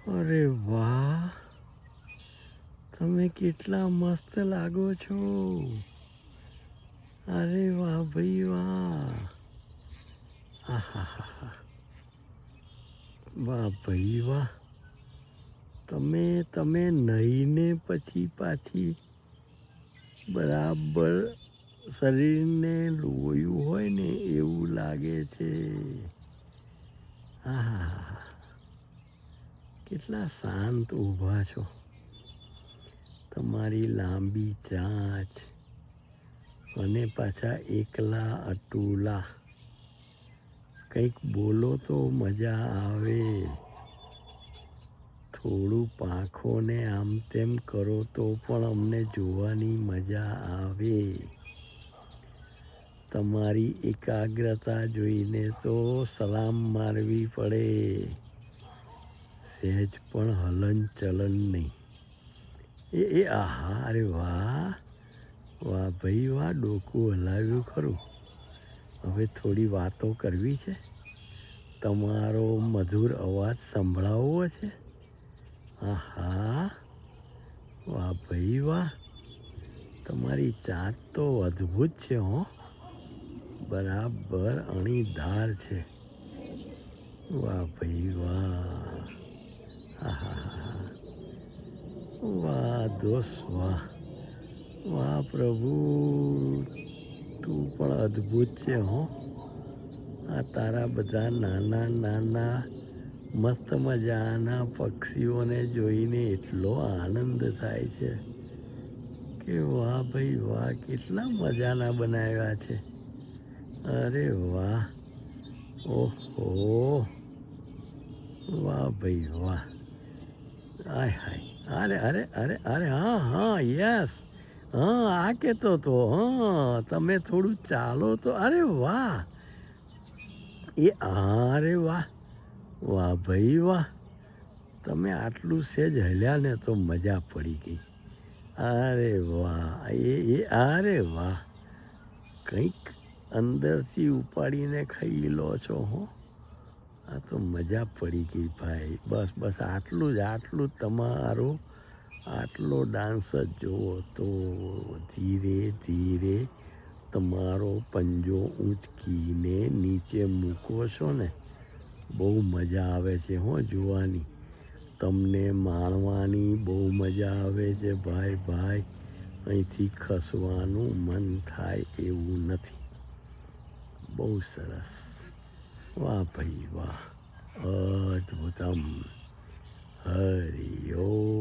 અરે વાહ, તમે કેટલા મસ્ત લાગો છો. અરે વાહ ભાઈ વાહ. આહાહા. વાહ ભાઈ વાહ. તમે નહીને પછી પાછી બરાબર શરીરને લોયું હોય ને એવું લાગે છે. આહાહા. કેટલા શાંત ઊભા છો. તમારી લાંબી ચાંચ અને પાછા એકલા અટુલા. કંઈક બોલો તો મજા આવે. થોડું પાંખોને આમ તેમ કરો તો પણ અમને જોવાની મજા આવે. તમારી એકાગ્રતા જોઈને તો સલામ મારવી પડે. સહેજ પણ હલન ચલન નહીં. આહા, અરે વાહ. વાહ ભાઈ વાહ, ડોકું હલાવ્યું ખરું. હવે થોડી વાતો કરવી છે. તમારો મધુર અવાજ સંભળાવવો છે. આહા, વાહ ભાઈ વાહ. તમારી ચાંચ તો અદ્ભુત છે હો. બરાબર અણીદાર છે. વાહ ભાઈ વાહ. આહાહા. વાહ દોસ્ત વાહ. વાહ પ્રભુ, તું પણ અદ્ભુત છે હો. આ તારા બધા નાના નાના મસ્ત મજાના પક્ષીઓને જોઈને એટલો આનંદ થાય છે કે વાહ ભાઈ વાહ, કેટલા મજાના બનાવ્યા છે. અરે વાહ. ઓહો. વાહ ભાઈ વાહ. આય હાય. અરે હા હા યસ. હા આ કહેતો તો હા તમે થોડું ચાલો તો. અરે વાહ. અરે વાહ. વાહ ભાઈ વાહ. તમે આટલું સહેજ હલ્યા ને તો મજા પડી ગઈ. અરે વાહ. અરે વાહ. કંઈક અંદરથી ઉપાડીને ખાઈ લો છો હો. આ તો મજા પડી ગઈ ભાઈ. બસ બસ આટલું જ તમારો આટલો ડાન્સ જ જુઓ તો ધીરે ધીરે તમારો પંજો ઊંચકીને નીચે મૂકો છો ને બહુ મજા આવે છે હો જોવાની. તમને માણવાની બહુ મજા આવે છે ભાઈ. અહીંથી ખસવાનું મન થાય એવું નથી. બહુ સરસ. વાહ ભાઈ વાહ. અદ્ભુતમ. હરિ ઓમ.